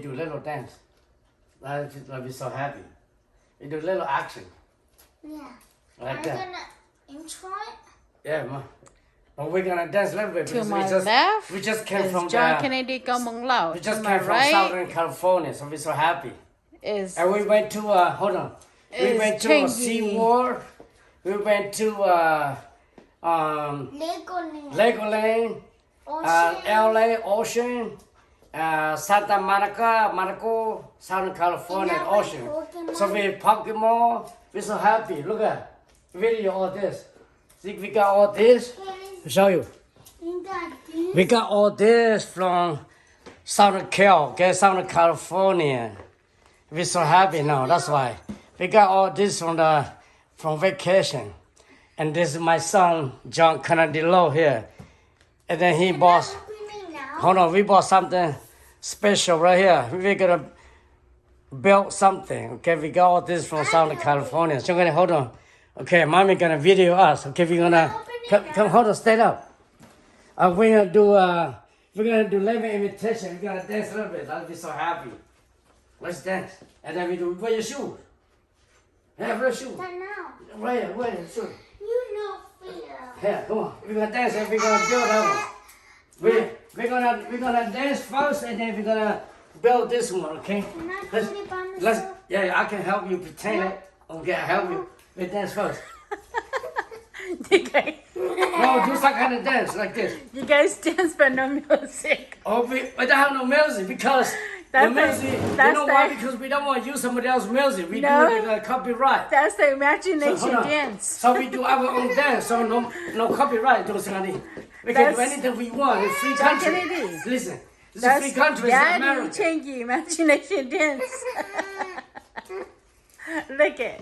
Do a little dance. I'll be so happy. You do a little action. Yeah. Like I'm that. gonna intro it. Yeah, ma. But we're gonna dance a little bit To because my we left just came is from JohnKennedy Gomong Lauj. we just To came my from right Southern California, so we're so happy. is And we went to hold on. We Is went to a Chingy. SeaWorld. We went to Legoland. Legoland, Ocean. LA, Ocean, Santa Monica, Southern California, And now we're Ocean. Pokemon. So we Pokemon. We're so happy. Look at video all this. See, we got all this. I'll show you. You got this. We got all this from Southern California. We're so happy now. That's why we got all this from vacation. And this is my son JohnKennedy Lauj here. And then he bought. Opening now. Hold on, we bought something special right here. We're gonna build something. Okay, we got all this from Southern California. So I'm gonna hold on. Okay, mommy gonna video us. Okay, we're gonna come hold on, stand up. We're gonna do living imitation. We're gonna dance a little bit. I'll be so happy. Let's dance. And then we do wear your shoes. Yeah, wear your shoes. Not now. Wear your shoes. You know fear. Yeah, come on. We're gonna dance and we're gonna build that one. We're gonna dance first and then we're gonna build this one, okay? I'm not Let's, doing it by let's myself. I can help you pretend it. Okay, I'll help you. We dance first. you guys, No, do some kind of dance like this. you guys dance but no music. Oh, we don't have no music because That's the music, you that's know why? the- Because we don't want to use somebody else's music. We No. do it in copyright. That's the imagination hold on. dance. So we do our own dance, so no copyright. We can do That's- anything we want. It's free country. JohnKennedy. Listen, it's a free country. It's Daddy America. Chingy imagination dance. Look it.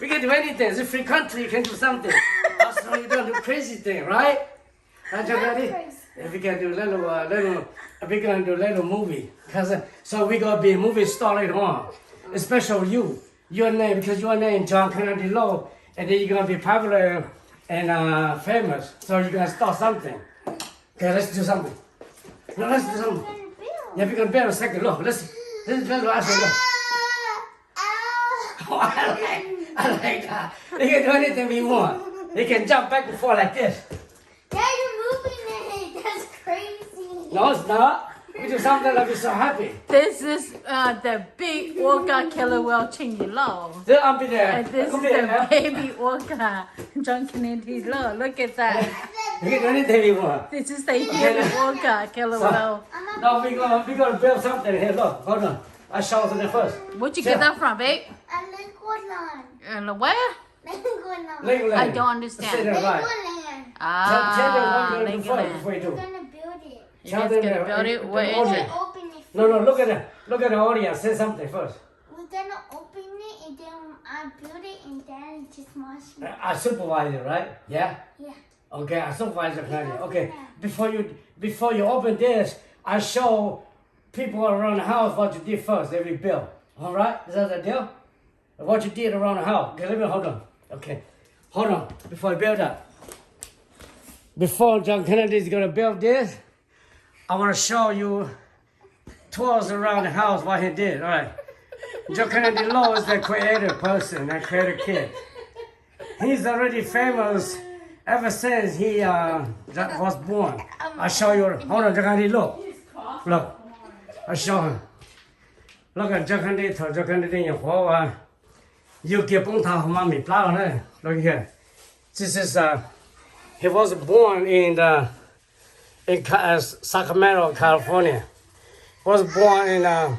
We can do anything. It's a free country. You can do something. Also, you don't do crazy thing, right? Are you ready? crazy. If we can do we're gonna do little movie. So we gonna be a movie star later on. Especially you, your name, because your name JohnKennedy Lauj, and then you're gonna be popular and famous. So you're gonna start something. Okay, let's do something. No, let's do something. I'm gonna build. Yeah, we're gonna build a second. Look, let's look. Oh, I like that. They can do anything we want. They can jump back and forth like this. Dad, you're moving it. That's crazy. No, it's not. We do something like we're so happy. This is the big orca killer whale Chingy Lauj. Then I'll be there. And this Come is here, the man. baby orca JohnKennedy Lauj. Look at that. We can do anything we want. This is the huge orca killer whale. No, we're gonna build something here. Look, hold on. I show it to the first. Where'd you get that from, babe? A Legoland. And where? Legoland. Legoland. I don't Sit understand. there, right. Legoland. Tell them what you're gonna do first Legoland. before you do. We're gonna build it. You Tell guys them gonna that- build it? the Where is audience. it? Open it. No, look at the audience. Say something first. We're gonna open it and then I build it and then just mash it. I supervise it, right? Yeah. Yeah. Okay, I supervise the planning. Okay, before you open this, I show people around the house what you did first. They rebuild. All right, is that the deal? What you did around the house. Okay, let me hold on. Okay, hold on before I build that. Before JohnKennedy is gonna build this, I want to show you tours around the house what he did. All right, JohnKennedy Lauj is the creative person, the creative kid. He's already famous ever since he was born. I show you. Hold on, JohnKennedy, look. I show him. Look at JohnKennedy 有活啊，又给崩塌和妈咪拉了呢。Look here. This is he was born in Sacramento, California. Was born in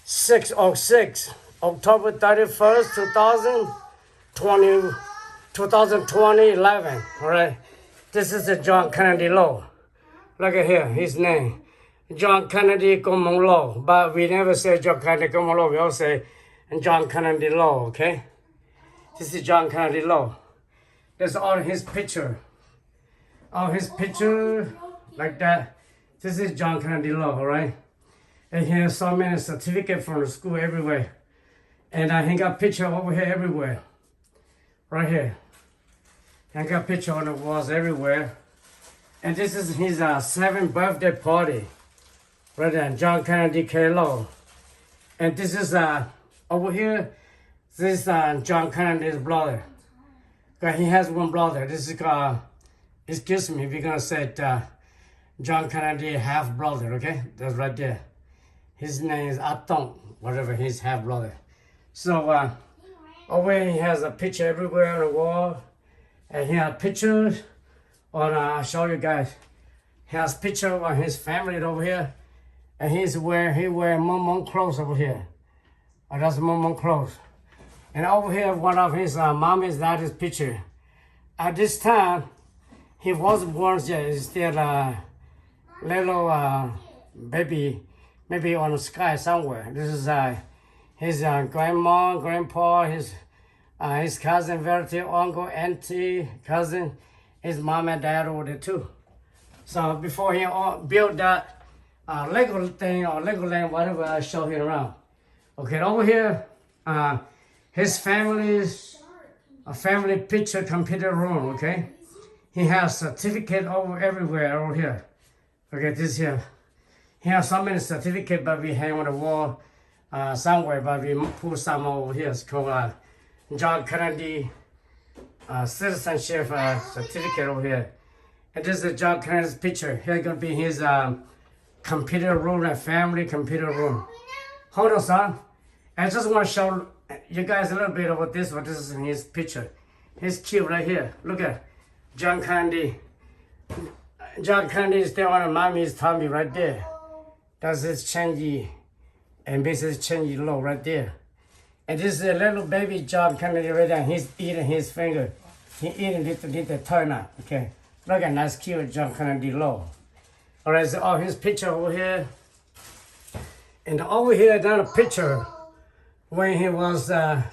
606, October 31st, 2020, 11. All right. This is the JohnKennedy Lauj. Look at here, his name. JohnKennedy Gomong Lauj. But we never say JohnKennedy Gomong Lauj. We all say JohnKennedy Lauj, okay? This is JohnKennedy Lauj. That's all his picture. All his picture, like that. This is JohnKennedy Lauj, all right? And he has so many certificates from the school everywhere. And he got picture over here everywhere. Right here. I got picture on the walls everywhere. And this is his 7th birthday party. Right there, John Kennedy K. Lauj. And this is over here, this is John Kennedy's brother. He has one brother. This is excuse me, we're gonna say John Kennedy half brother, okay? That's right there. His name is Atong, whatever, his half brother. So over here he has a picture everywhere on the wall. And he has pictures on, I'll show you guys. He has picture of his family over here. And he wear mom clothes over here. Oh, that's mom clothes. And over here, one of his mommy's daddy's picture. At this time, he wasn't born yet. He's still a little baby, maybe on the sky somewhere. This is his grandma, grandpa, his cousin, relative, uncle, auntie, cousin, his mom and dad over there too. So before he built that Lego thing or Lego land, whatever, I show here around. Okay, over here, his family's a family picture computer room. Okay, he has certificate everywhere over here. Okay, this here. He has so many certificates, but we hang on the wall somewhere. But we put some over here. It's called John Kennedy citizenship certificate over here. And this is John Kennedy's picture. Here's gonna be his computer room, a family computer room. Hold on, son. I just want to show you guys a little bit about this one. This is his picture. He's cute right here. Look at John Kennedy. John Kennedy is there on mommy's tummy right there. That's his Chenji and Mrs. Chenji Lauj right there. And this is a little baby John Kennedy right there. He's eating his finger. He eating the toy now. Okay. Look at nice cute John Kennedy Lauj. Alright, so all his picture over here. And over here another picture when he was less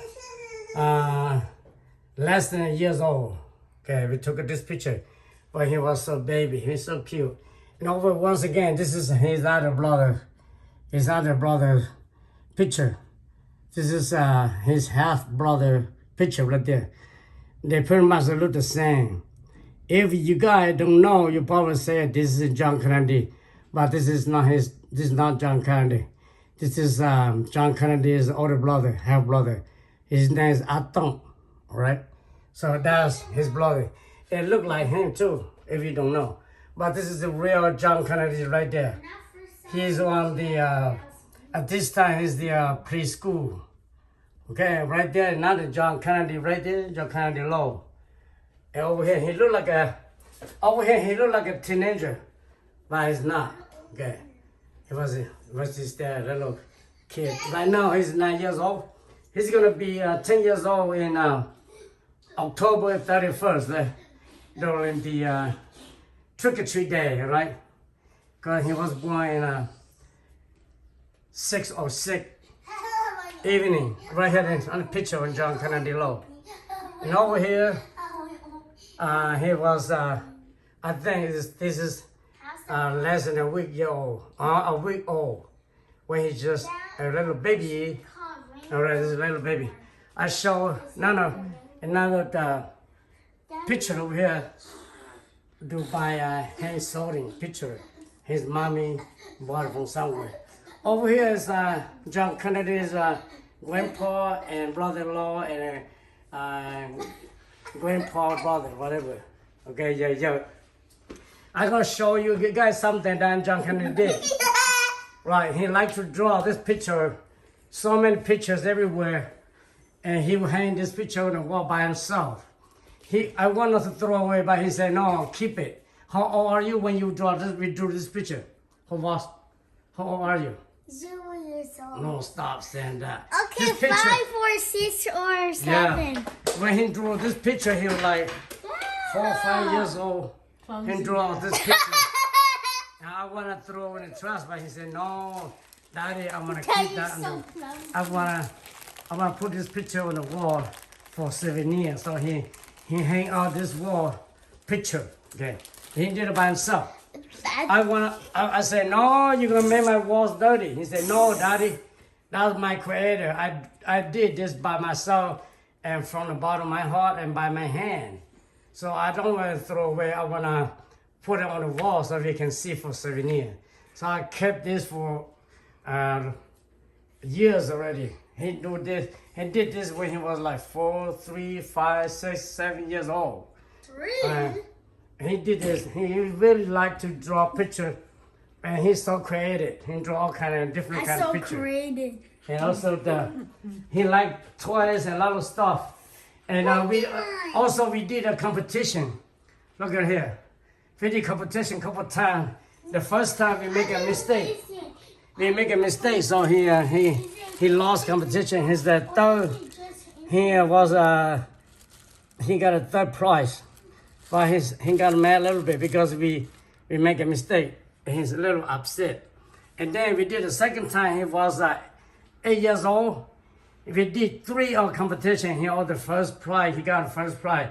than a year old. Okay, we took this picture when he was so baby. He's so cute. And over once again, this is his other brother picture. This is his half brother picture right there. They pretty much look the same. If you guys don't know, you probably say this is John Kennedy, but this is not John Kennedy. This is John Kennedy's older brother, half brother. His name is Atong, right? So that's his brother. It look like him too, if you don't know. But this is the real John Kennedy right there. He's on the, at this time, he's the preschool. Okay, right there, another John Kennedy right there, John Kennedy Lauj. And over here, he look like a teenager, but he's not. Okay, he was just a little kid. Right now, he's 9 years old. He's gonna be 10 years old in October 31st, during the trick-or-treat day, right? Because he was born in 6 or 6 evening, right here on the picture of John Kennedy Lauj. And over here, he was, I think this is less than a week old, when he's just a little baby. All right, this is a little baby. I show another picture over here, do by hand sorting picture. His mommy bought it from somewhere. Over here is John Kennedy's grandpa and brother-in-law and grandpa brother, whatever. Okay, yeah. I'm gonna show you guys something that John Kennedy did. Right, he liked to draw this picture, so many pictures everywhere, and he would hang this picture on the wall by himself. I wanted to throw away, but he said, no, keep it. How old are you when you drew this picture? How old are you? 0 years old. No, stop saying that. Okay, this picture, 5 or 6 or 7. Yeah. When he drew this picture, he was like 4 or 5 years old. He drew this picture. And I want to throw it in the trash, but he said, no, Daddy, I want to keep that. I want to put this picture on the wall for souvenir. So he hang out this wall picture. Okay, he did it by himself. I said, no, you're gonna make my walls dirty. He said, no, Daddy, that's my creator. I did this by myself and from the bottom of my heart and by my hand. So I don't want to throw away. I want to put it on the wall so we can see for souvenir. So I kept this for years already. He do this. He did this when he was like 4, 3, 5, 6, 7 years old. Really? He did this. He really liked to draw pictures, and he's so creative. He draw all kind of different kind of pictures. creative. And also he liked toys and a lot of stuff. And we did a competition. Look at here. We did competition a couple of times. The first time we make a mistake. We make a mistake, so he lost competition. He's the third. He got a third prize. But he got mad a little bit because we make a mistake. He's a little upset. And then we did the second time. He was 8 years old. We did 3 competition. He got the first prize. He got the first prize.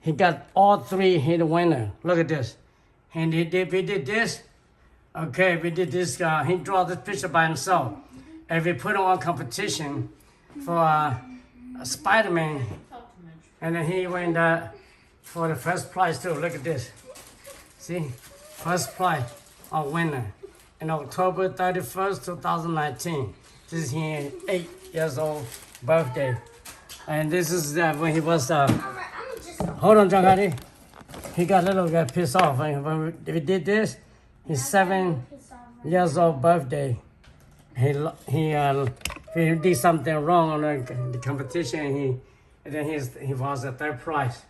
He got all 3. He the winner. Look at this. And we did this. Okay, we did this. He drew this picture by himself. And we put on competition for Spider-Man. And then he went for the first prize too. Look at this. See? First prize, a winner. In October 31st, 2019. This is his 8 years old birthday. And this is when he was, hold on, JohnKennedy. He got a little pissed off. When we did this, his 7 years old birthday. He did something wrong on the competition. And then he was the third prize.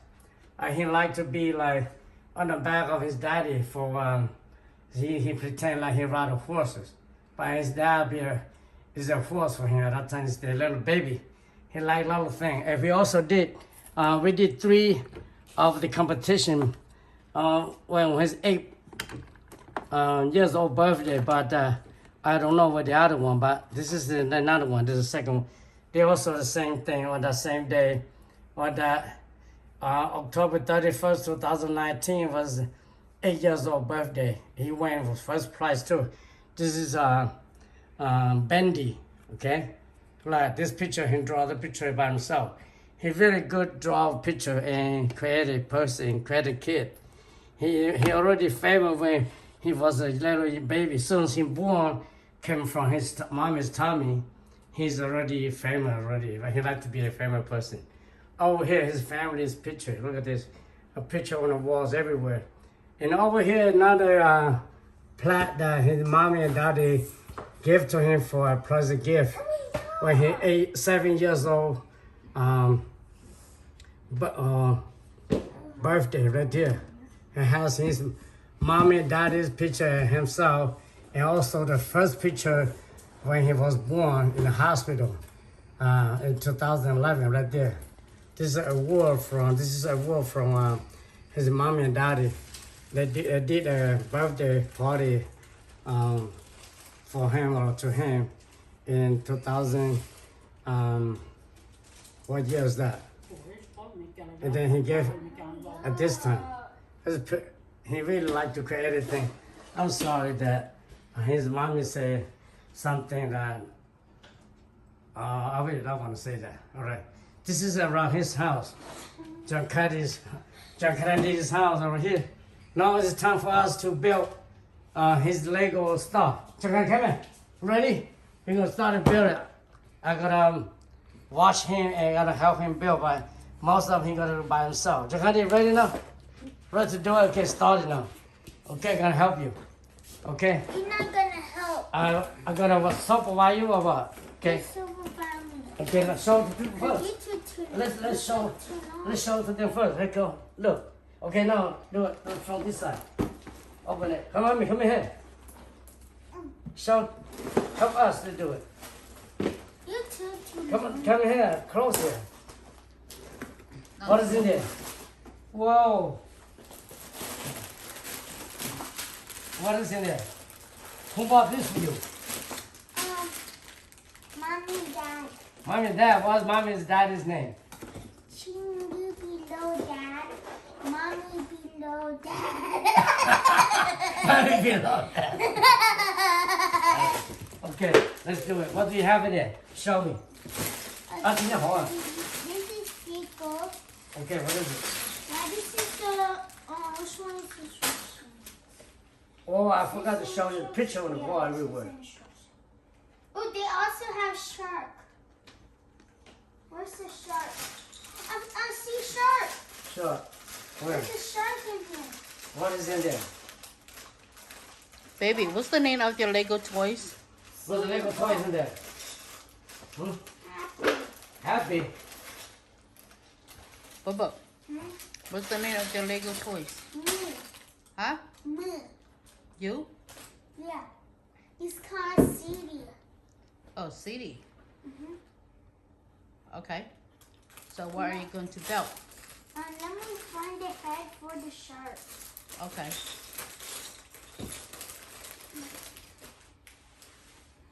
He liked to be like on the back of his daddy for he pretend like he ride horses. But his dad is a horse for him. At that time, he's the little baby. He liked little things. And we also did, we did 3 of the competition when his 8 years old birthday. But I don't know what the other one. But this is another one. This is the second one. They also the same thing on that same day. On that October 31st, 2019 was 8 years old birthday. He won for first prize too. This is Bendy, okay? Like this picture, he draw the picture by himself. He very good draw picture and creative person, creative kid. He already famous when he was a little baby. Soon as he born, came from his mommy's tummy. He's already famous already. But he like to be a famous person. Over here, his family's picture. Look at this, a picture on the walls everywhere. And over here, another plaque that his mommy and daddy gave to him for a present gift when he 7 years old. Birthday right there. It has his mommy and daddy's picture himself, and also the first picture when he was born in the hospital in 2011 right there. This is a award from his mommy and daddy. They did a birthday party for him or to him in 2000. What year is that? And then he gave at this time. He really liked to create anything. I'm sorry that his mommy said something that I really don't want to say that. All right. This is around his house. JohnKennedy's house over here. Now it's time for us to build his Lego stuff. JohnKennedy, come here. Ready? We're gonna start to build it. I gotta watch him and gotta help him build, but most of him gotta do by himself. JohnKennedy, ready now? Ready to do it? Okay, started now. Okay, gonna help you. Okay? You're not gonna help. I'm gonna supervise you or what? Okay. Okay, let's show the people first. Let's show to them first. Let's go. Look. Okay, now do it from this side. Open it. Come on, come here. Show. Help us to do it. Come here, close here. What is in there? Whoa. What is in there? Who bought this for you? Mommy and Dad. Mommy and Dad. What's Mommy and Daddy's name? Chingy below Dad. Mommy below Dad. Mommy below Dad. Okay, let's do it. What do you have in there? Show me. This is Pico. Okay, what is it? Now this is the, which one is this one? Oh, I forgot to show you the picture on the wall everywhere. Oh, they also have shark. Where's the shark? I see shark. Sure. Where? There's a shark in here. What is in there? Baby, what's the name of your Lego toys? What's the Lego toys in there? Happy. Bubba, what's the name of your Lego toys? Me. Huh? Me. You? Yeah. It's called CD. Oh, CD. Okay. So what are you going to build? Let me find the head for the shark. Okay.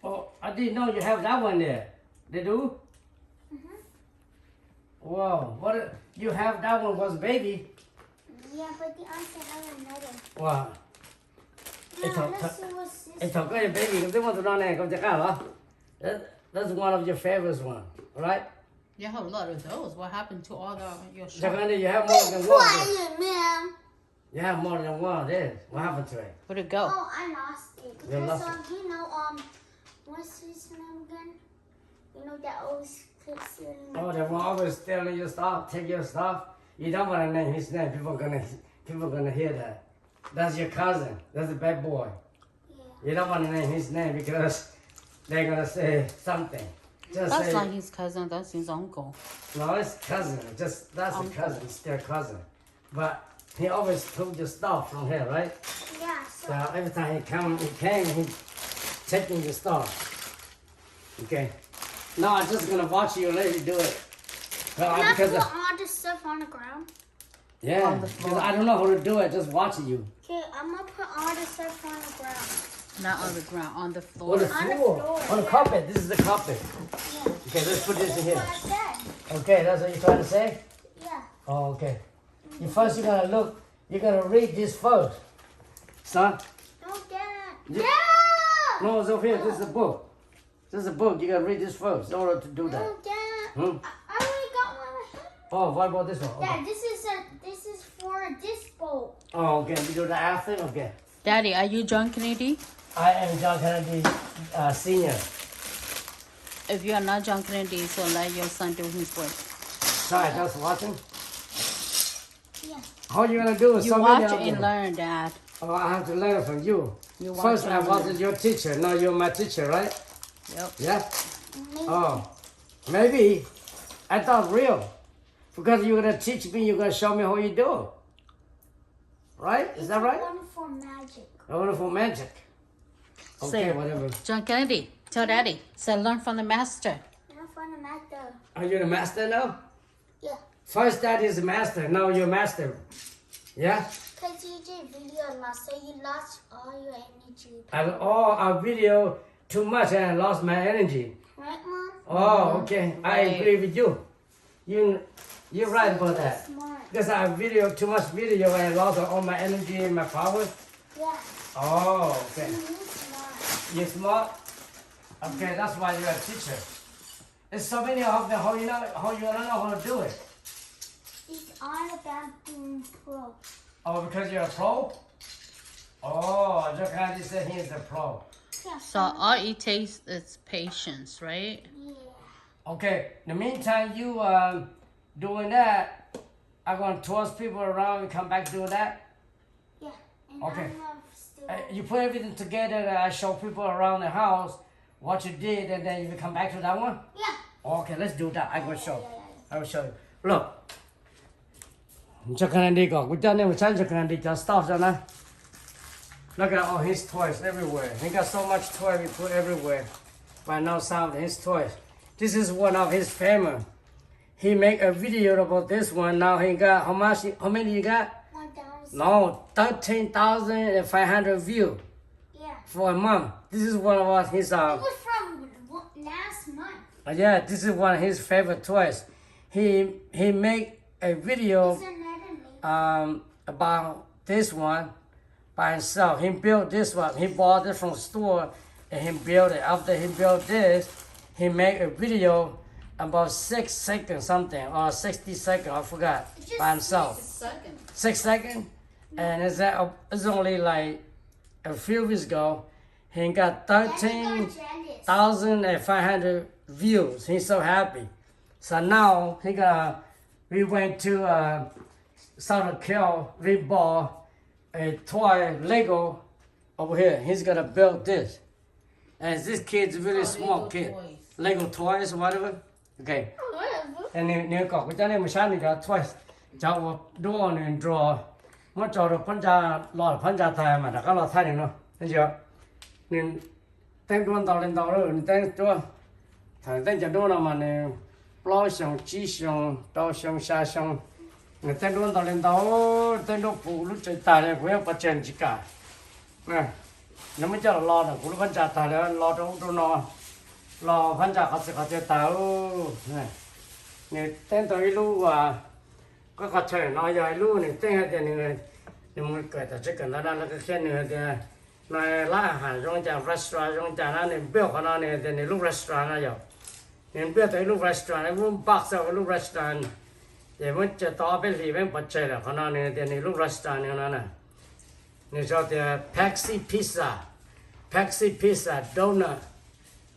Oh, I didn't know you have that one there. They do? Wow. What? You have that one was baby. Yeah, but the answer I another. Wow. Now, let's see what's this. It's okay, baby. They want to run there. Come check out, huh? That's one of your favorites one, right? You have a lot of those. What happened to all your shorts? JohnKennedy, you have more than one. Quiet, man. You have more than one. There. What happened to it? Where'd it go? Oh, I lost it. You Because, lost what's his name again? You know, that always keeps stealing. Oh, they were always stealing your stuff, take your stuff. You don't want to name his name. People gonna hear that. That's your cousin. That's a bad boy. Yeah. You don't want to name his name because they're gonna say something. Just That's say not his cousin. That's his uncle. no, it's cousin. Just that's a cousin. It's their cousin. But he always took your stuff from here, right? Yeah, So every time he came, he taking your stuff. Okay. No, I'm just gonna watch you let you do it. Can I Because put all this stuff on the ground? yeah, On the because floor. I don't know how to do it. Just watching you. Okay, I'm gonna put all this stuff on the ground. Not on the ground, on the On floor. the On the floor, floor, on the yeah. carpet. This is the carpet. Yeah. Okay, let's put this in here. That's what I said. Okay, that's what you're trying to say. Yeah. Oh, okay. You first you gotta look. You gotta read this first, son. Don't get it. You- Yeah! No, it's over here. This is a book. This is a book. You gotta read this first in order to do that. Don't get it. Hmm? I already got one. Oh, what about this one? Okay. Yeah, this is for this bowl. Oh, okay. We do the after. Okay. Daddy, are you JohnKennedy? I am JohnKennedy, Senior. If you are not JohnKennedy, so let your son do his work. Sorry, just watching. Yeah. How you gonna do it? You So many watch of and them. learn, Dad. Oh, I have to learn from you. You watch First, I and learn. wasn't your teacher. Now you're my teacher, right? Yep. Yeah. Maybe. Oh, maybe. I thought real. Because you're gonna teach me, you're gonna show me how you do it. Right? Is that right? Wonderful magic. Wonderful magic. Okay, Say, whatever. JohnKennedy, tell Daddy. Say, learn from the master. Not for the matter. Are you the master now? Yeah. First, Dad is the master. Now you're master. Yeah? Because you did video lost, so you lost all your energy. I video too much and I lost my energy. Right, Mom? Oh, okay. I Right. agree with you. You're right about that. Smart. Because I video too much video and I lost all my energy and my power. Yeah. Oh, okay. You're smart. You're smart? Okay, that's why you're a teacher. There's so many of them, how you don't know how to do it. It's all about being pro. Oh, because you're a pro? Oh, JohnKennedy said he is a pro. Yeah. So all it takes is patience, right? Yeah. Okay, in the meantime, you doing that, I'm going to toss people around and come back doing that. Yeah. And Okay. I'm still. You put everything together and I show people around the house what you did and then you come back to that one? Yeah. Okay, let's do that. I will show. Yeah. I will show you. Look. JohnKennedy go. We done it with JohnKennedy. Just stuff, John. Look at all his toys everywhere. He got so much toy we put everywhere. But now some of his toys. This is one of his family. He make a video about this one. Now he got how much? How many you got? 1,000. No, 13,500 views Yeah. for a month. This is one of his It was from last month. yeah. This is one of his favorite toys. He make a video It's another lady. about this one by himself. He built this one. He bought it from store and he built it. After he built this, he made a video about 6 seconds something or 60 seconds. I forgot Just by himself. 6 seconds. 6 seconds, and it's only like a few weeks ago, he got Daddy got 13,500 jealous. views. He's so happy. So now we went to South Carolina. We bought a toy Lego over here. He's gonna build this. And this kid's a really small kid. Lego toys or whatever. Okay. Whatever. And you got cái này mà sáng này got twice. Cháu đua nên draw. Mà cháu được phân gia thay mà đã có lọ thay này nó. Thấy chưa? Nên tên đua tàu lên tàu rồi, tên đua. Thằng tên chả đua nào mà này lo xong, chỉ xong, đau xong, xa xong. Nên tên đua tàu lên tàu, tên đua phụ lúc chạy tài này cũng bắt chân chỉ cả. Nè, nếu mà cháu lo được, cũng phân gia thay này lo trong đua nó. Lo phân gia có thể tàu. Nè. Nè tên tôi lưu có thể nói dài lưu này tên hay tiền này nhưng mà cái chỉ cần là cái khen này thì này lá hàng trong nhà restaurant trong nhà nó này biểu cái nó này thì lúc restaurant nó rồi nên biểu tới lúc restaurant này muốn box ở lúc restaurant thì muốn cho to bên lì bên bật chơi là cái nó này thì lúc restaurant này nó này nên cho thì Pepsi pizza donut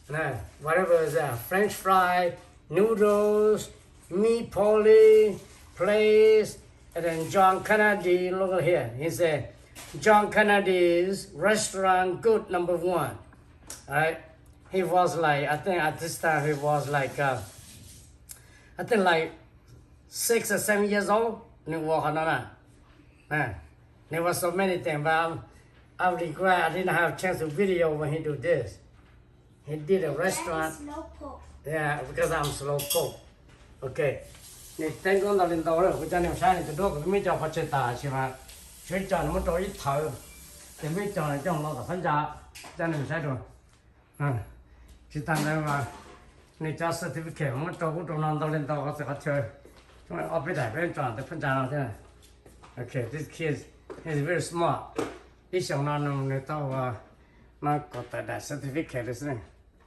này whatever is that French fry noodles meat poly, place, and then JohnKennedy, look at here. He said, JohnKennedy's restaurant good number 1. Alright? He was like, I think at this time he was like, I think like 6 or 7 years old. There was so many things, but I regret I didn't have a chance to video when he do this. He did a restaurant. Daddy's slow poke. Yeah, because I'm slow cook. Okay. Nè tên con tàu lên tàu rồi, cái chân em sai này từ đó cái mấy trò phát triển tài chứ mà chơi trò nó mới trò ít thở, thì mấy trò này trong nó là phân ra, chân em sai rồi. Chỉ tăng đây mà nè cho certificate mới trò cũng trò non tàu lên tàu có thể phát chơi, chúng ở bên này bên trò thì phân ra nó thế này. Okay, this kid is very smart. Ít xong nó nè tàu nó có thể đạt certificate đấy này.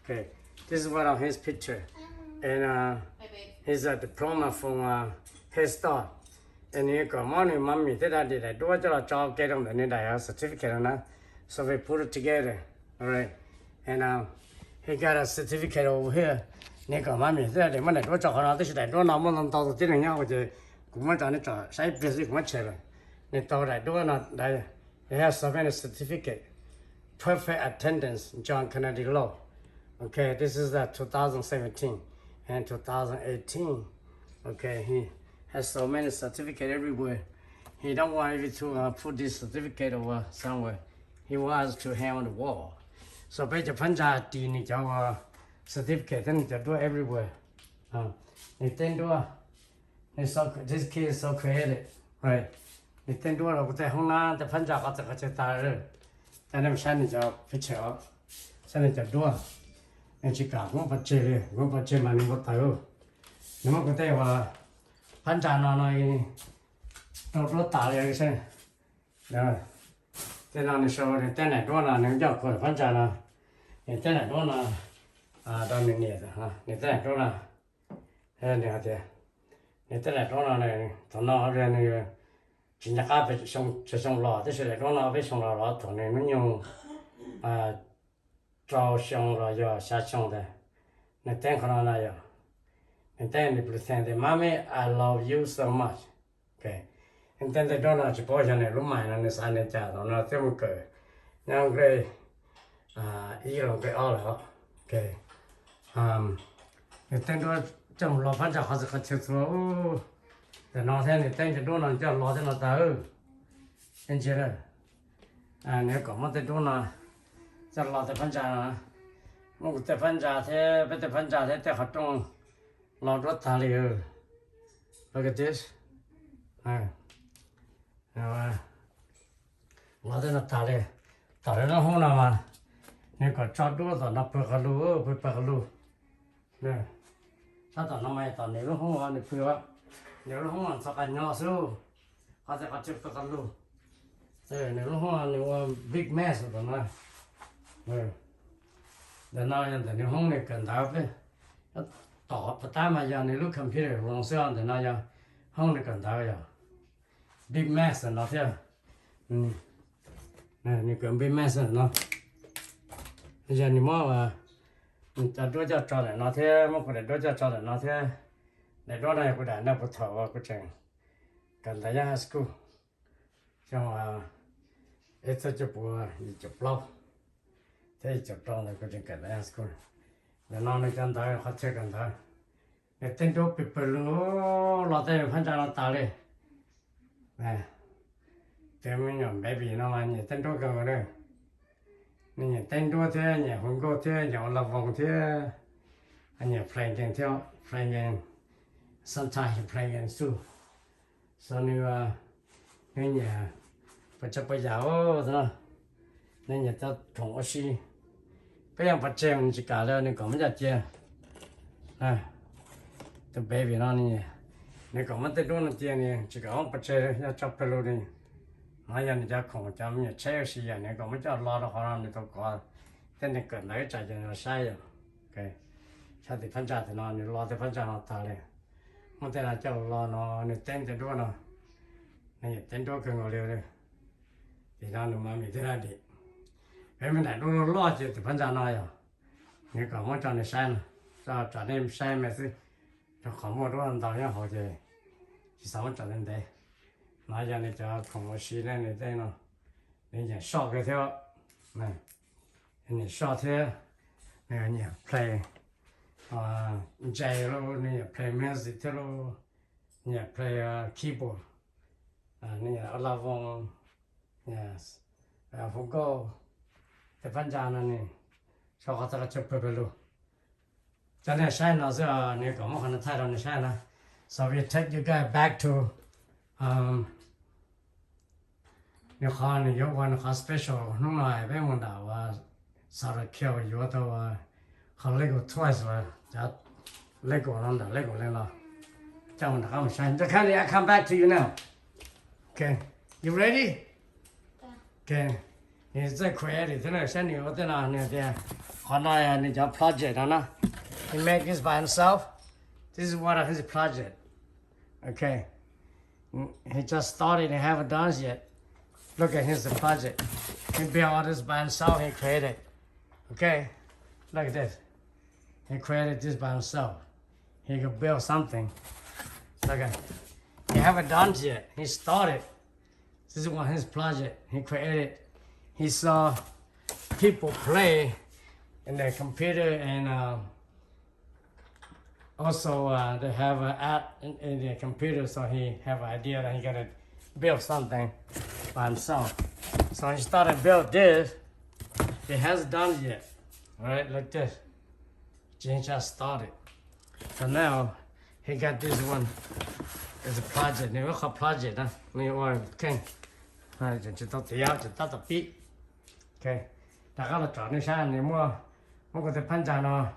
Okay, this is one of his picture, and he's a diploma from his start. And he got money, mommy, did I do a job, get him, and then I have a certificate on that. So we put it together, all right. And he got a certificate over here. He got mommy, did I do a job on that? This is like, don't know, I'm not doing it, which cũng mới cho nó trò sai busy cũng mới chơi rồi nên tao lại đua nó đây they have so many certificate perfect attendance JohnKennedy Law. Okay, this is 2017 and 2018. Okay, he has so many certificates everywhere. He don't want you to put this certificate over somewhere. He wants to hang on the wall. So bây giờ phân ra thì你叫certificate then you do everywhere. You then do this kid is so creative, right? You then do it with the hona the phân ra có thể chơi ta rồi. Anh em sáng你叫picture up. Sáng你叫do. Anh chỉ cả cũng bắt chơi mà mình bắt tay. Nhưng mà cáiว่าphân ra nó nói nó tả lại cái xem. Rồi. Thế nào nó show này tên này đó là nó cho coi phân ra là tên này đó là đó mình nhớ ha. Tên này đó là này thế. Tên này đó là này thằng nó ra này chính là cái phải xong lò, thế là đó là phải xong lò thằng này nó dùng trâu xong rồi giờ sát xong đấy. Này tên của nó là giờ. And then they pretend, Mommy, I love you so much. Okay. And then they don't know to push on it, Lumine and this and that, or not them good. Now, gray, you don't get all out. Okay. And then do some love punch has a cut through. The north end, they don't know just lost in the tower. And Jerry. And you come, what they do not. Just lost the punch. Move the punch out here, but the punch out here, the hot tongue. Lord, what tell you? Look at this. Now, what is it? Tell nó không nào mà. Nếu có chót đua thì nó bực lú. Nè. Sao tao nó mày tao nếu nó không ăn được nữa. Nếu nó không ăn sao cả nhỏ xíu. Họ sẽ có chụp bực lú. Thế nếu nó không ăn thì big mess rồi nó. Để nói là nếu không thì cần tao phải tỏ bắt tay mà giờ nếu lúc computer long xưa thì nó giờ không được cần tao giờ big mess nó thế nè你准备卖身喏，bây giờ你摸嘛，ta多叫找人那天，我过来多叫找人那天，来多那过来那不头啊不正，跟大家 school， 像我一次就不一就不老，这就找那个正跟大家 school， 那那跟他好吃跟他，那真多别不路老在反正老打嘞，哎。这么样，baby， 那么你真多个我嘞，你真多天，你红高天，有老风天，你 playing 跳 playing sometimes playing too， 所以你不吃不药是吧？你到同我去，不要不吃你去干了，你干嘛要吃？啊，这 baby 那你干嘛在多那吃呢？这个我不吃，要吃不了的。那样你家空家们吃有时间，你讲我们家拉的好让你都搞，等你个来家就晒呀，OK， 下地方家的那你拉的方家那打嘞，我在那叫拉那你等得多呢，你等多跟我聊的，你让你妈咪在那里，我们来都拉着地方家那呀，你讲我叫你晒呢，叫你晒没事，就看我多人打样好的，是啥我叫人的。那样你叫空我洗了你在那，你讲烧个条，你烧条，那个你 play， 你摘了你 play music 了，你 play keyboard， 你拉风，yes， 风高，在反正那呢，烧好这个就不了，在那晒那时候你干嘛可能太让你晒了 ，so we take you guys back to， 你看你有关哈 special， 弄来别问到我，啥了票有的我，和那个 twice 我，加那个弄的那个来了，这样的他们说，这看你 I come back to you now， okay， you ready？ okay， 你这快的，在那像你我在那那边，看那呀，你叫 project 呢 ，he make this by himself，this is one of his project，okay， he just started and haven't done it yet。Look at his project. He built all this by himself. He created. Okay? Look at this. He created this by himself. He could build something. Look at it. He haven't done it yet. He started. This is one of his project. He created. He saw people play in their computer and also they have an app in their computer, so he have an idea that he gonna build something by himself. So he started build this. He hasn't done it yet. Alright, like this. He just started. So now he got this one. It's a project. You look at project, huh? You want okay. Alright, just talk to you, just talk to beat. Okay. 大家都找你下你我个在潘家呢，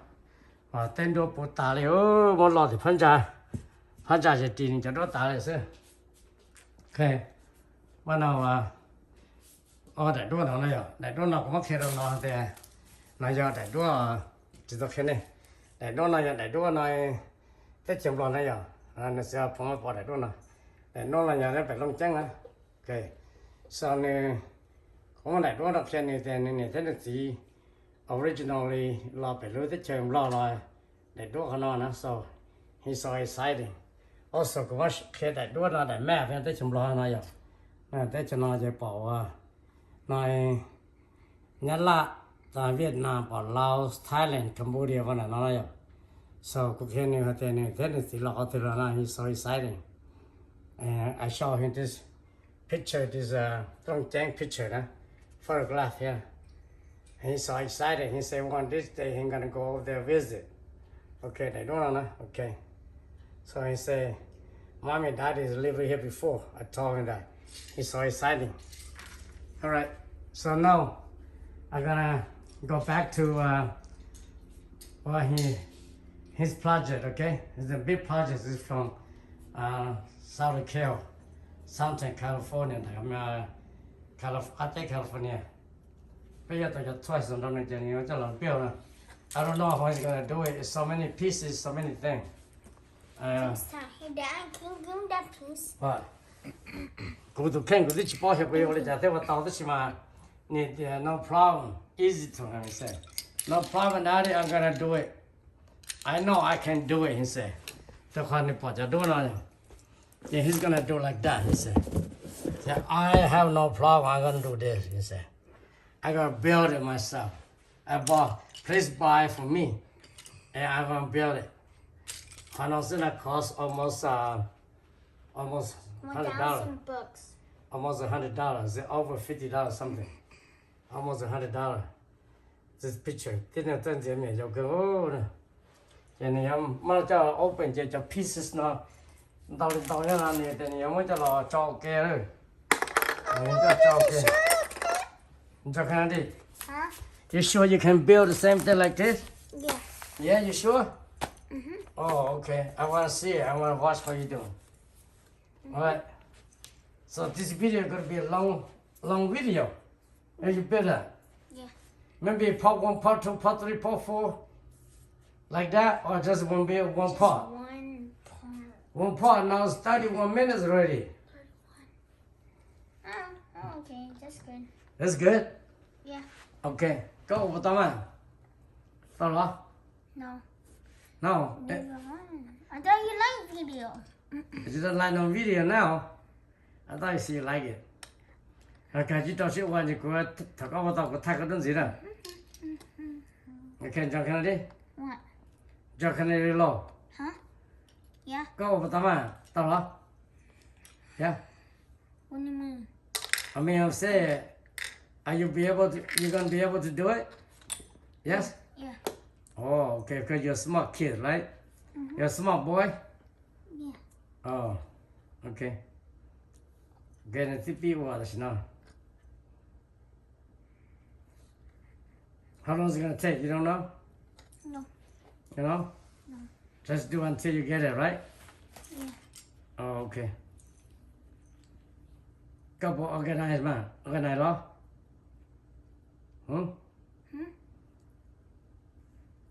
等到不打了哦，我老在潘家是地你就都打了是。Okay， 我那在多那了，在多那我看到那的，那要在多知道看呢，在多那要在多那，在前边那要，那时候朋友跑在多那，在多那要在北龙江啊，OK， 所以呢，我在多那片呢，在真的是 originally 老北路在前老来，在多看那呢 ，so he's so exciting。Also， 我看在多那在买片在前老那要，在前那就跑啊，那日啦。在越南、老挝、Thailand、Cambodia 那那要，so 我看你在那真的是老的了那 ，he's so exciting. And I show him this picture, this JohnKennedy picture, photograph here. And he's so excited. He said one this day he's gonna go over there visit. Okay, they don't know, okay. So he said, Mommy and Daddy is living here before. I told him that. He's so exciting. All right, so now I'm gonna go back to his project, okay? It's a big project. It's from Southern California. California. Twice I don't know how he's gonna do it. It's so many pieces, so many things. Next time, hey Dad, can you give me that piece? What? กูถูกแข่งกูที่ชิบอเห็บไปวันนี้จะเที่ยวต่อที่ชิมา No problem. Easy to him, he said. No problem, Daddy, I'm gonna do it. I know I can do it, he said. Yeah, he's gonna do like that, he said. I have no problem, I'm gonna do this, he said. I'm gonna build it myself. Please buy for me. And I'm gonna build it. And it's gonna cost almost $100. $1,000. Almost $100. Over $50 something. Almost $100. This picture. Didn't turn to me. You go. And I'm gonna open the pieces now. Then you want to chalk here. JohnKennedy, Huh? you sure you can build the same thing like this? Yeah. Yeah, you sure? Oh, okay. I want to see it. I want to watch how you do. All right. So this video is going to be a long video. And you build that. Yeah. Maybe part 1, part 2, part 3, part 4. Like that, or just one part? One part. One part. Now it's 31 minutes already. Oh, okay. That's good. That's good? Yeah. Okay. Go over the man. No. No. Never mind. I thought you like video. You don't like no video now. I thought you see you like it. Okay, you don't see one you go talk about the tackle don't see that. Okay, JohnKennedy? What? JohnKennedy Lauj. Huh? Yeah. Go over the man. Yeah. What do you mean? I mean, I'm saying, you gonna be able to do it? Yes? Yeah. Oh, okay, because you're a smart kid, right? You're a smart boy? Yeah. Oh, okay. Getting TP waters now. How long is it gonna take? You don't know? No. You know? No. Just do until you get it, right? Yeah. Oh, okay. Couple organize man. Organize law?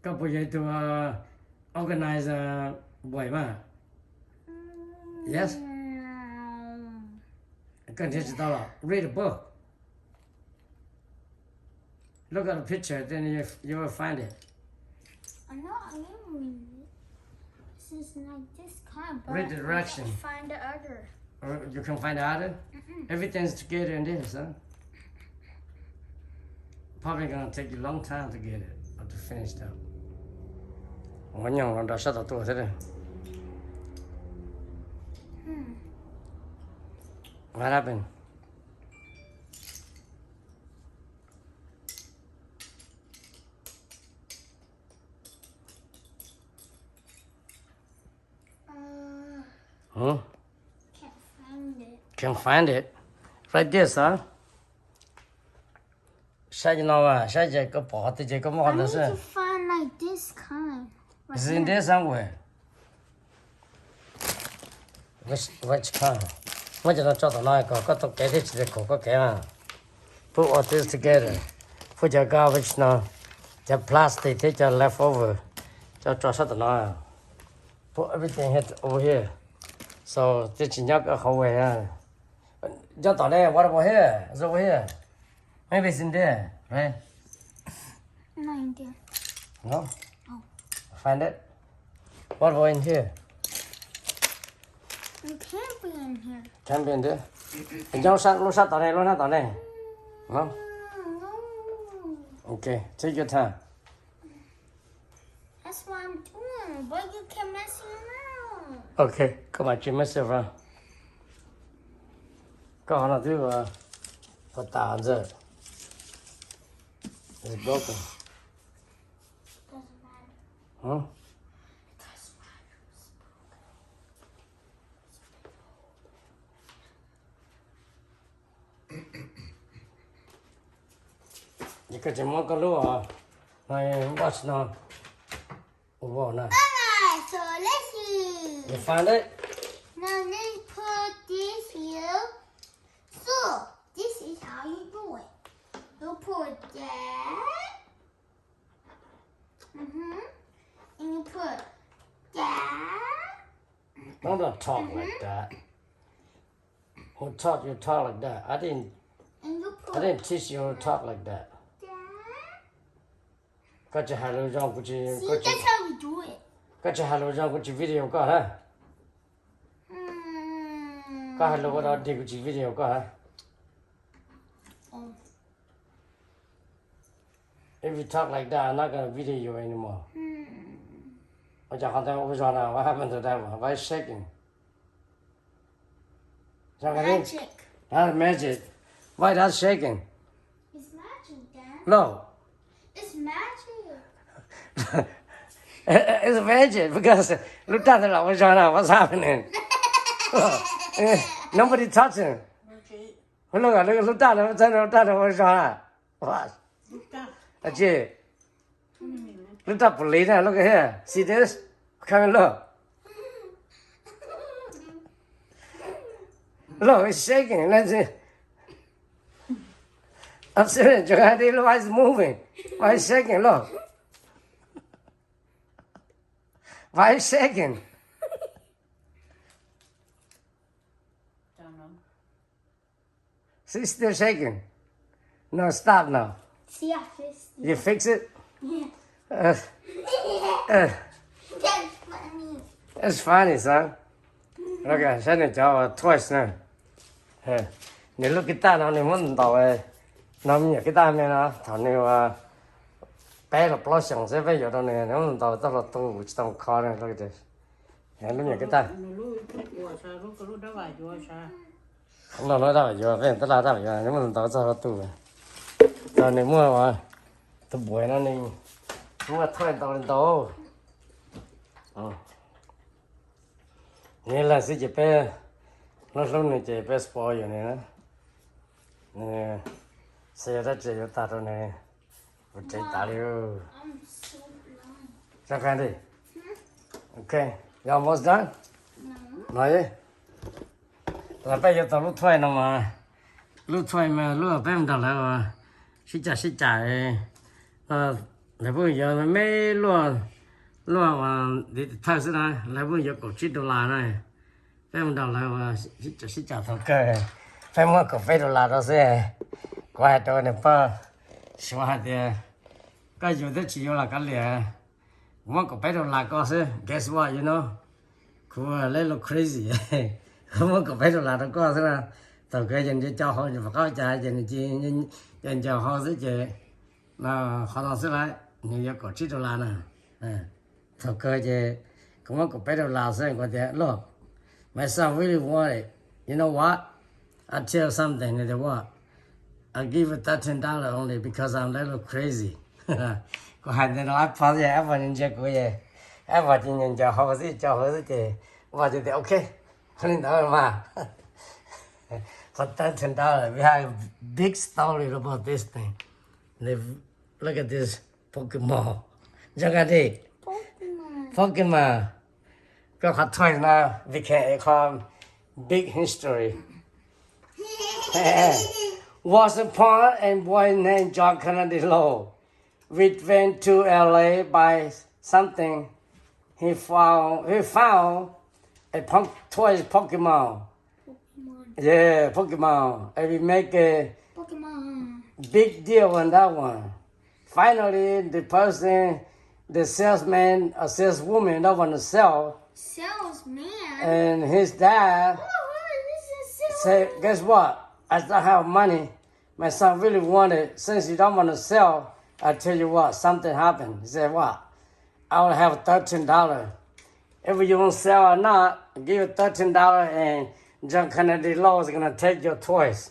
Couple you to organize boy man. Yes? Read a book. Look at the picture, then you will find it. I'm not reading it. This is like this kind. But Read the direction. I can't find the other. Or you can find the other? Everything's together in this, huh? Probably gonna take you a long time to get it or to finish that. What happened? Huh? Can't find it. Can't find it. Like this, huh? I need to find like this kind. It's in there somewhere. Which kind? What you not like? Got to get it to the cocoa can. Put all this together. Put your garbage now. The plastic, take your leftover. Just shut the line. Put everything over here. So this is not a whole way. Just there. What about here? It's over here. Maybe it's in there, right? Not in there. No? No. Find it? What about in here? It can't be in here. Can't be in there. Don't shut down. No? Okay, take your time. That's what I'm doing. But you keep messing around. Okay, come on, you mess around. Go on, do put that on there. It's broken. Doesn't matter. Huh? Doesn't matter. You got your mocha lure. Watch now. Whoa, now. Alright, so let's see. You find it? Now let's put this here. So, this is how you do it. You put that. And you put that. Don't talk like that. Who taught you to talk like that? I didn't. And you put I didn't teach you how to talk like that. Dad. Got your hello, John, got your, See, got that's your, how we do it. got your hello, John, got your video, got huh? Got hello, what I did with your video, got huh? Oh. If you talk like that, I'm not gonna video you anymore. What happened to that one? Why is shaking? Magic. That's magic. Why that's shaking? It's magic, Dad. No. It's magic. It's magic because look at it, what's happening? Nobody touching. Look at it, look at it, what's happening? What? That's it. Look up, Lena, look at here. See this? Come and look. Look, it's shaking. Let's see. I'm serious, JohnKennedy, look why it's moving. Why it's shaking, look. Why it's shaking? Don't know. See, it's still shaking. No, stop now. See, I fixed it. You fix it? Yeah. That's funny. It's funny, son. Look at it, twice now. Hey, you look at that, and you want to know cái ta này nó thằng này bé là bao nhiêu sẽ phải giờ đó này nó muốn tao tao tu tao khó này look at this. Hey, look at that. Không nói đâu giờ về tao là đâu giờ nó muốn tao tao tu. Tao này mua mà tao buổi nó này mua thôi tao lên tao. Này là sẽ chỉ bé nó lúc này chỉ bé spoil này đó. Nè, xe đó chỉ có ta thôi nè, một trái ta liu. I'm so blind. JohnKennedy. Okay, you almost done? Nói đi. Là bây giờ tao lúc thuê nó mà, lúc thuê mà lúc ở bên đó là xí chả là bây giờ nó mấy luôn mà đi thay thế này là bây giờ có $9 này, bên đó là xí chả thằng cơ, phải mua cà phê $1 đó sẽ, qua đó này pa, xóa hết đi, cái gì đó chỉ là cái lẻ, mua cà phê $1 có sẽ, guess what you know, cô lấy lo crazy, mua cà phê $1 đó có thế nào, tao cái gì cho họ nhưng mà có trả gì cho họ sẽ chỉ, là họ nói sẽ lại, nhưng có $9 này. Thằng cơ chứ, cũng có bé đầu lao sang có thể, look, my son really want it. You know what? I'll tell you something, you know what? I'll give it $13 only because I'm a little crazy. Có hai đứa nó phá gì, em vào nhìn chơi của gì, em vào nhìn cho họ gì, vào thì ok, không đâu mà. For $13, we have a big story about this thing. Look at this Pokemon. JohnKennedy. Pokemon. Go hot toys now. We can call big history. Was upon a boy named JohnKennedy Lauj. We went to LA by something. He found a toy Pokemon. Yeah, Pokemon. And we make a big deal on that one. Finally, the salesman or saleswoman that want to sell, Salesman? and his dad said, guess what? I don't have money. My son really wanted, since you don't want to sell, I'll tell you what, something happened. He said, what? I will have $13. If you won't sell or not, I'll give you $13 and JohnKennedy Lauj is going to take your toys.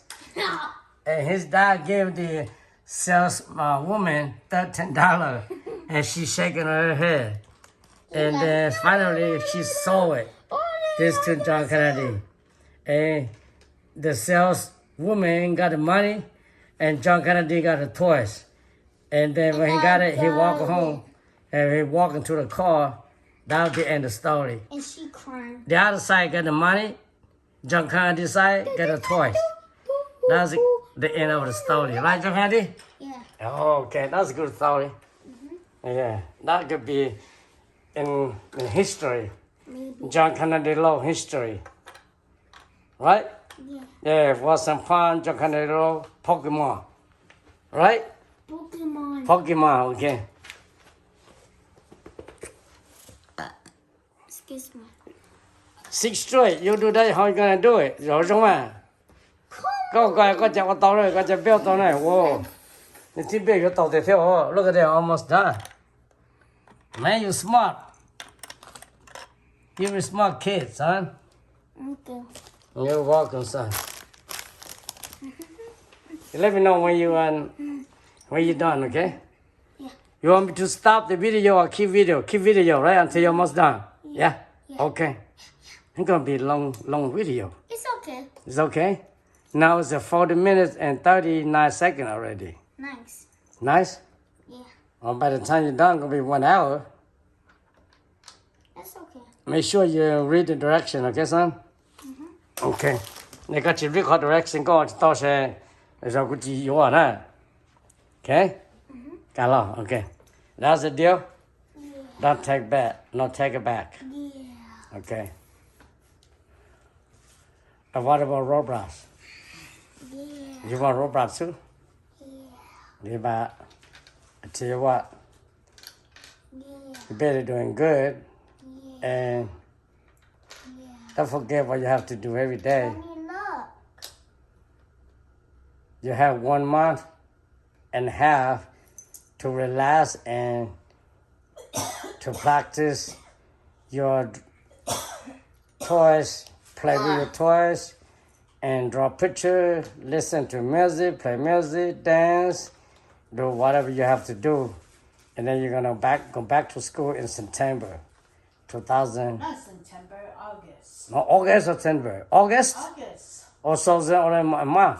And his dad gave the saleswoman $13, and she's shaking her head. And then finally she sold it. This to JohnKennedy. And the saleswoman got the money, and JohnKennedy got the toys. And then when he got it, he walked home, and he walked into the car. That was the end of the story. And she cried. The other side got the money, JohnKennedy side got the toys. That's the end of the story, right, JohnKennedy? Yeah. Oh, okay, that's a good story. Yeah, that could be in history, Maybe. JohnKennedy Lauj history, right? Yeah. Yeah, for some fun, JohnKennedy Pokemon. Right? Pokemon. Pokemon, okay. Excuse me. 6 straight, you do that, how you gonna do it? Rồi xong à? Có chặt vào tàu rồi, có chặt béo tàu này, wow. You see big, you tàu theo, oh, look at that, almost done. Man, you smart. You're a smart kid, son. Okay. You're welcome, son. Let me know when you're done, okay? Yeah. You want me to stop the video or keep video? Keep video, right? Until you're almost done. Yeah? Okay. It's gonna be a long video. It's okay. It's okay? Now it's 40 minutes and 39 seconds already. Nice. Nice? Yeah. Well, by the time you're done, it's gonna be 1 hour. That's okay. Make sure you read the direction, okay, son? Okay. 你個接 record direction 嗰個多謝你就估字要啊啦。Okay? Got it. Okay. That's the deal? Don't take back. No, take it back. Yeah. Okay. And what about Roblox? Yeah. You want Roblox too? Yeah. You about, I tell you what, Yeah. you better doing good. Yeah. And Yeah. don't forget what you have to do every day. Mommy, look. You have 1 month and a half to relax and to practice your toys, play with your toys, and draw pictures, listen to music, play music, dance, do whatever you have to do. And then you're gonna go back to school in September 2000. Not September, August. No, August or September? August? August. Or so it's only a month?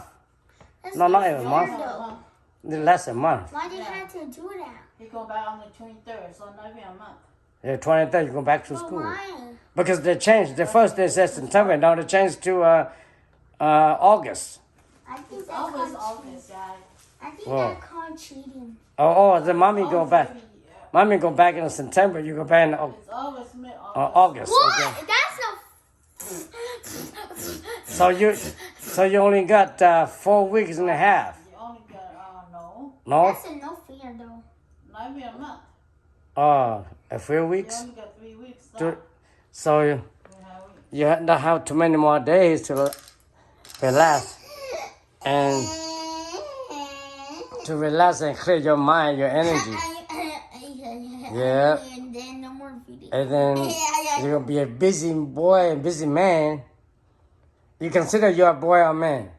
That's No, not even a fair, month. though. Less than a month. Why do you have to do that? He go back on the 23rd, so not even a month. Yeah, 23rd, you go back to But school. why? Because they changed. The first they said September, now they changed to August. I think It's that's always called August, yeah. I think Whoa. that's called cheating. Oh, the mommy go Always back. every year. Mommy go back in September, you go back in It's always mid-August. August. What? Okay. That's So you only got 4 weeks and a half. You only got, no, No? that's a no fair though. not even a month. A few You weeks. only got 3 weeks. So you don't have too many more days to relax and to relax and clear your mind, your energy. Yeah. And then no more video. And then you're gonna be a busy boy and busy man. You consider you're a boy or a man?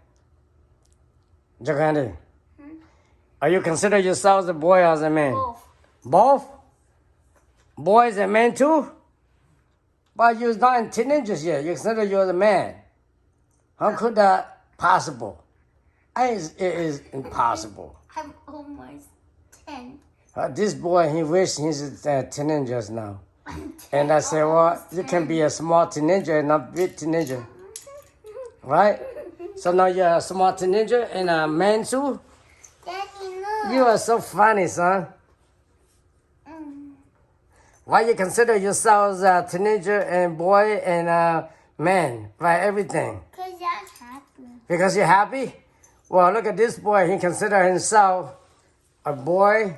JohnKennedy. Are you consider yourself as a boy or as a man? Both. Both? Boys and men too? But you're not in teenagers yet. You consider you're a man. How could that possible? It is impossible. I'm almost 10. This boy, he wish he's a teenager now. I'm 10. And I said, well, almost you 10. can be a small teenager and not big teenager. Right? So now you're a small teenager and a man too? Daddy, look. You are so funny, son. Why you consider yourselves a teenager and boy and a man? Right, everything. Because I'm happy. Because you're happy? Well, look at this boy. He consider himself a boy,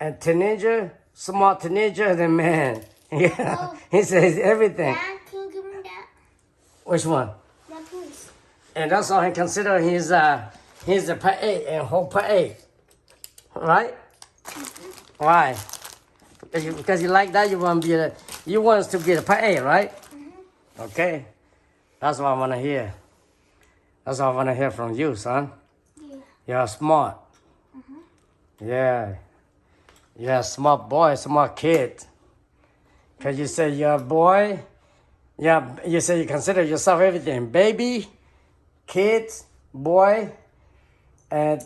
a teenager, small teenager, and a man. Yeah, he says everything. Dad, can you give me that? Which one? That please. And that's all he consider he's a per 8 and whole per 8. Right? Why? Because you like that, you want us to be a per 8, right? Okay. That's what I want to hear. That's what I want to hear from you, son. Yeah. You're smart. Yeah. You're a smart boy, smart kid. Because you say you're a boy. Yeah, you say you consider yourself everything. Baby, kid, boy, and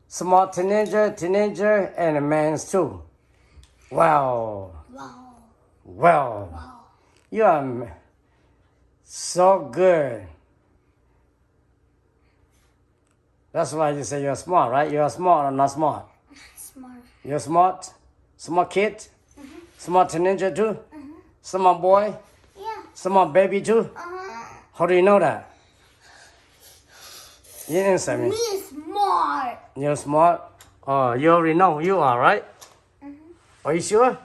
small teenager, and a man too. Wow. Wow. Well, Wow. you are so good. That's why you say you're smart, right? You're smart or not smart? Smart. You're smart? Smart kid? Smart teenager too? Smart boy? Yeah. Smart baby too? Uh-huh. How do you know that? You didn't say me. Me smart. You're smart. Oh, you already know you are, right? Are you sure?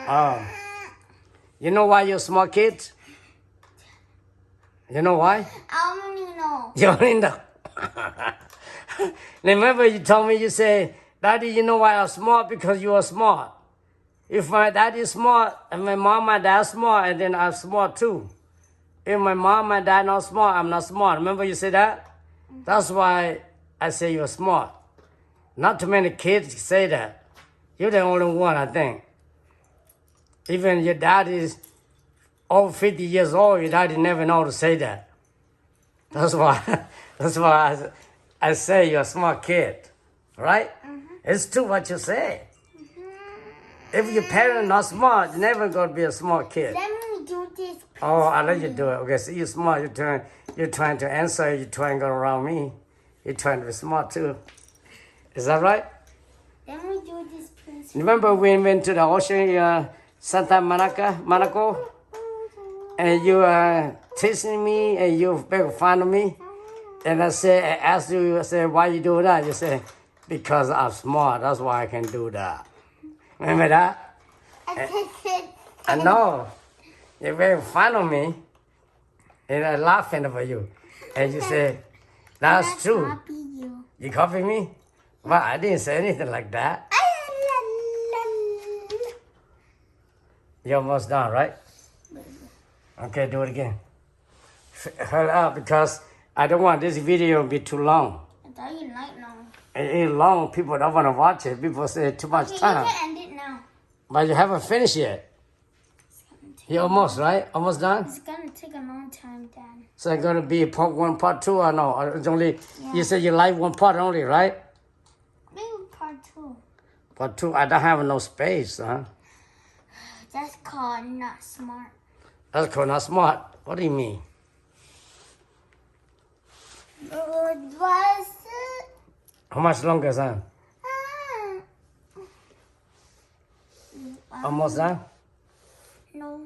Oh. You know why you're a smart kid? You know why? I don't even know. You already know. Remember you told me, you say, Daddy, you know why I'm smart? Because you are smart. If my daddy is smart, and my mom and dad are smart, and then I'm smart too. If my mom and dad not smart, I'm not smart. Remember you said that? That's why I say you're smart. Not too many kids say that. You're the only one, I think. Even your dad is over 50 years old, your daddy never know to say that. That's why, that's why I say you're a smart kid, right? It's true what you say. If your parents not smart, you're never gonna be a smart kid. Let me do this. Oh, I'll let you do it. Okay, so you're smart. You're trying to answer. You're trying to go around me. You're trying to be smart too. Is that right? Let me do this, please. Remember we went to the ocean, Santa Monaco, and you teasing me and you make fun of me, and I asked you, I said, why you do that? You said, because I'm smart. That's why I can do that. Remember that? I know. You made fun of me, and I laughing over you, and you said, that's true. Copy you. You copy me? Well, I didn't say anything like that. You're almost done, right? Okay, do it again. Hurry up, because I don't want this video to be too long. I thought you like now. It's long. People don't want to watch it. People say too much Okay, time. you can end it now. But you haven't finished yet. You're almost, right? Almost done? It's gonna take a long time, Dad. So it's going to be part 1, part 2, or no? Or it's only, you said you like one part only, right? Maybe part 2. Part 2, I don't have no space, huh? That's called not smart. That's called not smart. What do you mean? What was it? How much longer, son? Almost done? No.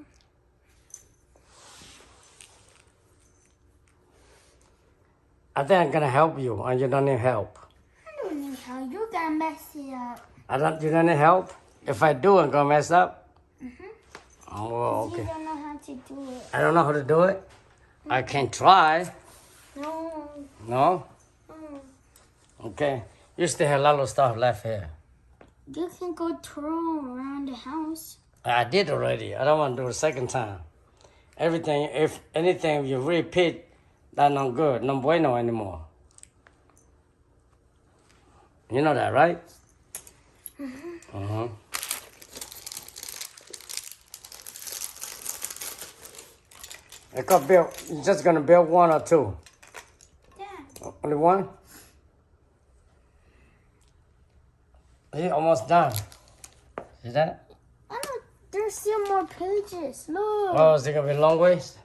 I think I'm going to help you, and you don't need help. I don't need help. You're gonna mess it up. You don't need help? If I do, I'm going to mess up? Oh, You okay. don't know how to do it. I don't know how to do it? I can try. No. No? Mm. Okay. You still have a lot of stuff left here. You can go twirl around the house. I did already. I don't want to do it a second time. Everything, if anything you repeat, that's not good. No bueno anymore. You know that, right? I could build, you're just going to build 1 or 2? Yeah. Only 1? You're almost done. See that? I don't. There's still more pages. Look. Oh, is it going to be a long ways?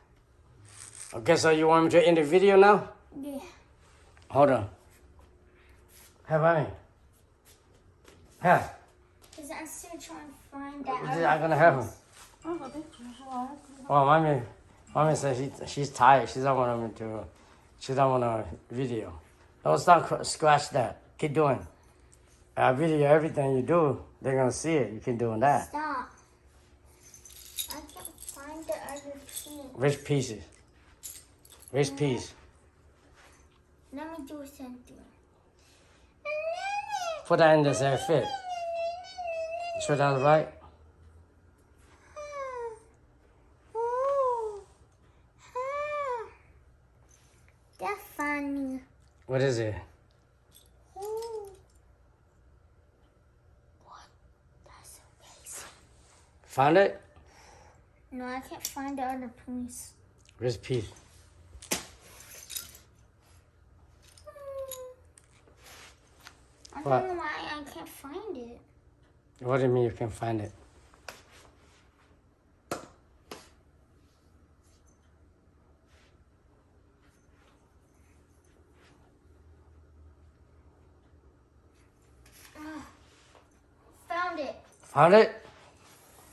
Okay, so you want me to end the video now? Yeah. Hold on. Have I? Huh? Because I'm still trying to find that. I'm going to have him. Oh, mommy says she's tired. She don't want me to. She don't want a video. Don't stop. Scratch that. Keep doing. I video everything you do. They're gonna see it. You keep doing that. Stop. I can't find the other piece. Which pieces? Which piece? Let me do something. Put that in there so it fit. Sure that's right? That's funny. What is it? What? That's amazing. Found it? No, I can't find the other piece. Which piece? I What? don't know why I can't find it. What do you mean you can find it? Found it. Found it?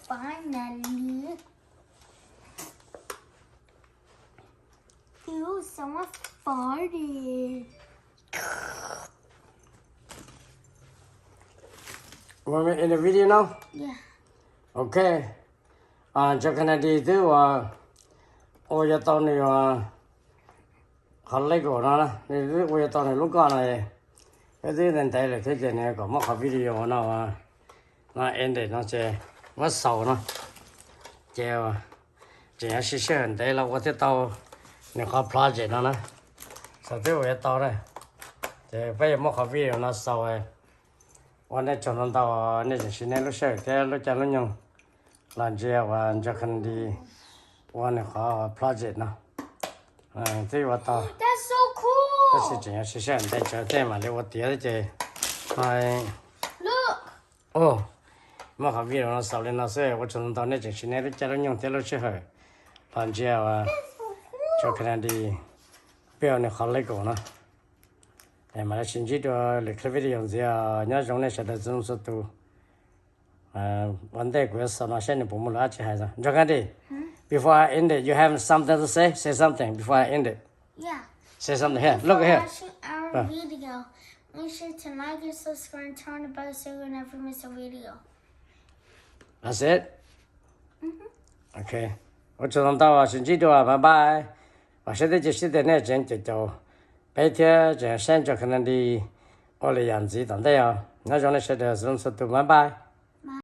Finally. Ew, someone farted. Want me in the video now? Yeah. Okay. JohnKennedy do all your Tony Lego na we Tony look on a then daily take a go mock video now ended not say what's so no jail she shared they love what it all the project no so they were thought the way mock video not soวันนี้จนเราเนี่ยจะชินลูกเสือแต่ลูกจะลูกยังหลังจากวันจะคันดีวันนี้เขาโปรเจกต์นะที่ว่าต่อ That's so ก็是 cool. 这样实现在这这嘛的我第二节Look. 哦มาเขาวิ่งเราสาวเล่นเราเสือ我จนเราเนี่ยจะชินลูกจะลูกยังแต่ลูกเสือหลังจากว่า That's so จะ cool. คันดีเปรี้ยวเนี่ยเขาเล็กกว่านะแต่มาชินจีตัวเล็กวิดีโอเสียเนี่ยตรงนี้จะได้จงสุดตัววันเด็กก็สอนเช่นผมมุ่งละจะให้ซะJohnKennedy before I end it you have something to say something before I end it Yeah. say something here look For here watching our video, make sure to like and subscribe and turn the bell so you never miss a video. that's it okay 我只能到ชินจีตัว拜拜我现在就是在那边就白天就先JohnKennedy我的样子等待呀那种的是的中สุดตัว拜拜